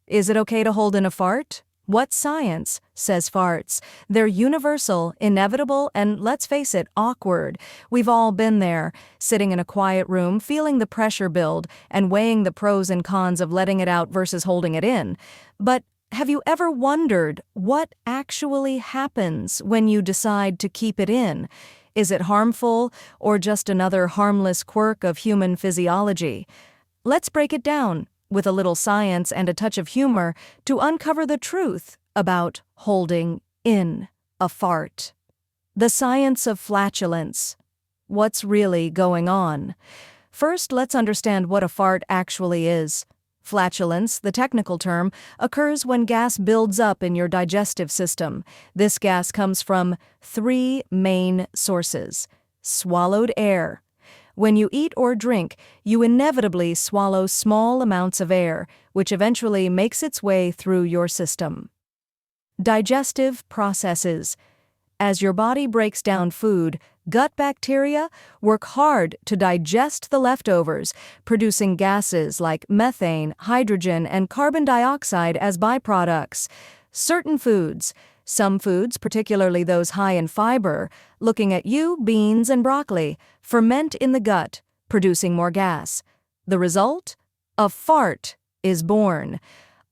Is it okay to hold in a fart? What science says farts? They're universal, inevitable, and let's face it, awkward. We've all been there, sitting in a quiet room, feeling the pressure build, and weighing the pros and cons of letting it out versus holding it in. But have you ever wondered what actually happens when you decide to keep it in? Is it harmful, or just another harmless quirk of human physiology? Let's break it down, with a little science and a touch of humor, to uncover the truth about holding in a fart. The science of flatulence. What's really going on? First, let's understand what a fart actually is. Flatulence, the technical term, occurs when gas builds up in your digestive system. This gas comes from three main sources. Swallowed air. When you eat or drink, you inevitably swallow small amounts of air, which eventually makes its way through your system. Digestive processes. As your body breaks down food, gut bacteria work hard to digest the leftovers, producing gases like methane, hydrogen, and carbon dioxide as byproducts. Certain foods, some foods, particularly those high in fiber, looking at you, beans and broccoli, ferment in the gut, producing more gas. The result? A fart is born.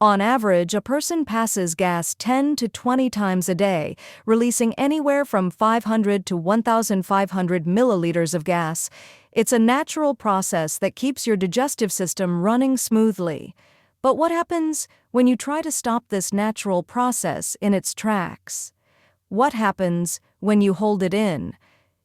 On average, a person passes gas 10 to 20 times a day, releasing anywhere from 500 to 1,500 milliliters of gas. It's a natural process that keeps your digestive system running smoothly. But what happens when you try to stop this natural process in its tracks? What happens when you hold it in?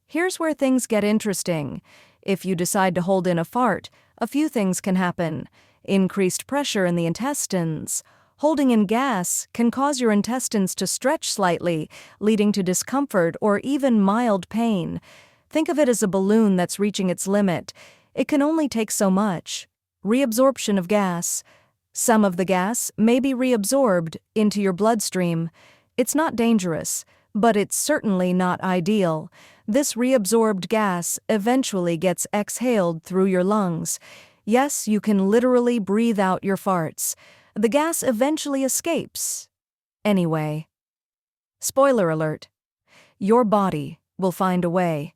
Here's where things get interesting. If you decide to hold in a fart, a few things can happen. Increased pressure in the intestines. Holding in gas can cause your intestines to stretch slightly, leading to discomfort or even mild pain. Think of it as a balloon that's reaching its limit. It can only take so much. Reabsorption of gas. Some of the gas may be reabsorbed into your bloodstream. It's not dangerous, but it's certainly not ideal. This reabsorbed gas eventually gets exhaled through your lungs. Yes, you can literally breathe out your farts. The gas eventually escapes. Anyway. Spoiler alert. Your body will find a way.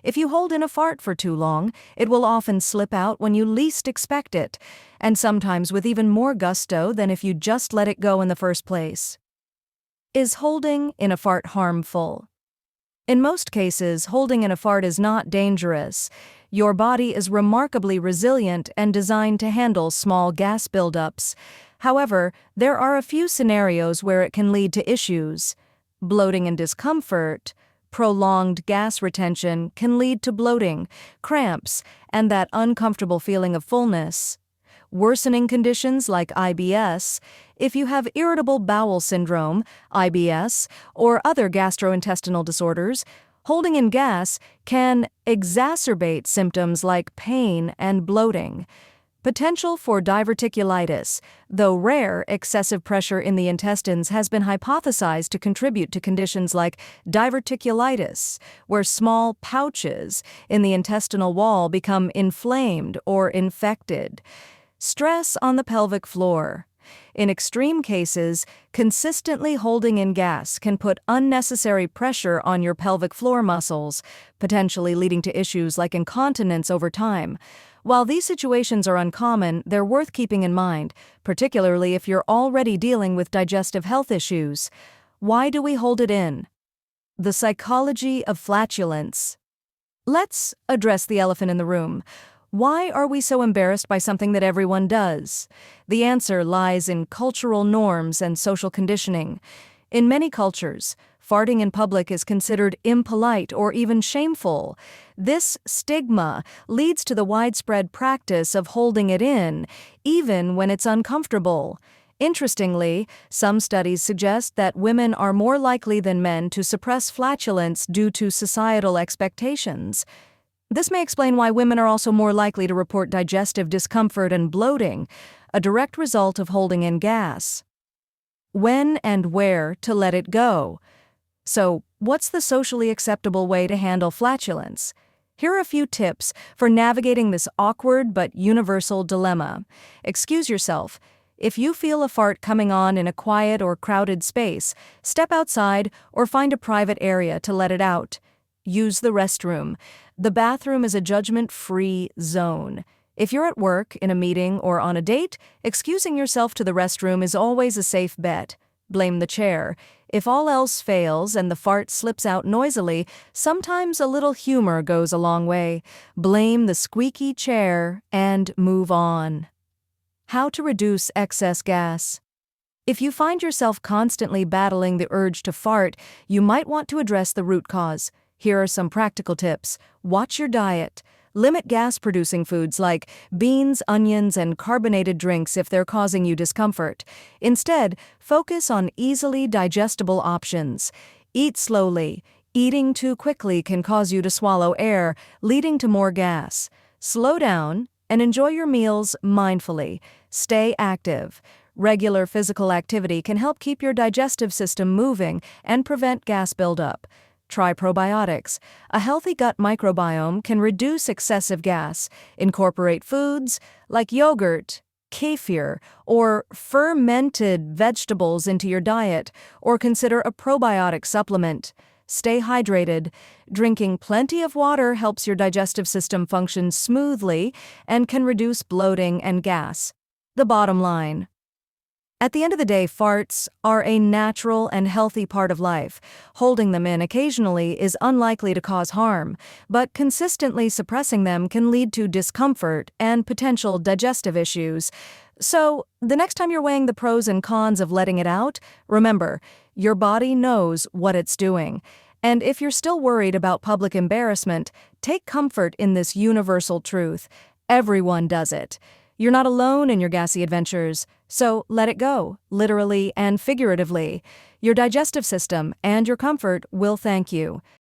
If you hold in a fart for too long, it will often slip out when you least expect it, and sometimes with even more gusto than if you just let it go in the first place. Is holding in a fart harmful? In most cases, holding in a fart is not dangerous. Your body is remarkably resilient and designed to handle small gas buildups. However, there are a few scenarios where it can lead to issues. Bloating and discomfort. Prolonged gas retention can lead to bloating, cramps, and that uncomfortable feeling of fullness. Worsening conditions like IBS. If you have irritable bowel syndrome, IBS, or other gastrointestinal disorders, holding in gas can exacerbate symptoms like pain and bloating. Potential for diverticulitis. Though rare, excessive pressure in the intestines has been hypothesized to contribute to conditions like diverticulitis, where small pouches in the intestinal wall become inflamed or infected. Stress on the pelvic floor. In extreme cases, consistently holding in gas can put unnecessary pressure on your pelvic floor muscles, potentially leading to issues like incontinence over time. While these situations are uncommon, they're worth keeping in mind, particularly if you're already dealing with digestive health issues. Why do we hold it in? The psychology of flatulence. Let's address the elephant in the room. Why are we so embarrassed by something that everyone does? The answer lies in cultural norms and social conditioning. In many cultures, farting in public is considered impolite or even shameful. This stigma leads to the widespread practice of holding it in, even when it's uncomfortable. Interestingly, some studies suggest that women are more likely than men to suppress flatulence due to societal expectations. This may explain why women are also more likely to report digestive discomfort and bloating, a direct result of holding in gas. When and where to let it go. So, what's the socially acceptable way to handle flatulence? Here are a few tips for navigating this awkward but universal dilemma. Excuse yourself. If you feel a fart coming on in a quiet or crowded space, step outside or find a private area to let it out. Use the restroom. The bathroom is a judgment-free zone. If you're at work, in a meeting, or on a date, excusing yourself to the restroom is always a safe bet. Blame the chair. If all else fails and the fart slips out noisily, sometimes a little humor goes a long way. Blame the squeaky chair and move on. How to reduce excess gas. If you find yourself constantly battling the urge to fart, you might want to address the root cause. Here are some practical tips. Watch your diet. Limit gas-producing foods like beans, onions, and carbonated drinks if they're causing you discomfort. Instead, focus on easily digestible options. Eat slowly. Eating too quickly can cause you to swallow air, leading to more gas. Slow down and enjoy your meals mindfully. Stay active. Regular physical activity can help keep your digestive system moving and prevent gas buildup. Try probiotics. A healthy gut microbiome can reduce excessive gas. Incorporate foods like yogurt, kefir, or fermented vegetables into your diet, or consider a probiotic supplement. Stay hydrated. Drinking plenty of water helps your digestive system function smoothly and can reduce bloating and gas. The bottom line. At the end of the day, farts are a natural and healthy part of life. Holding them in occasionally is unlikely to cause harm, but consistently suppressing them can lead to discomfort and potential digestive issues. So, the next time you're weighing the pros and cons of letting it out, remember, your body knows what it's doing. And if you're still worried about public embarrassment, take comfort in this universal truth. Everyone does it. You're not alone in your gassy adventures, so let it go, literally and figuratively. Your digestive system and your comfort will thank you.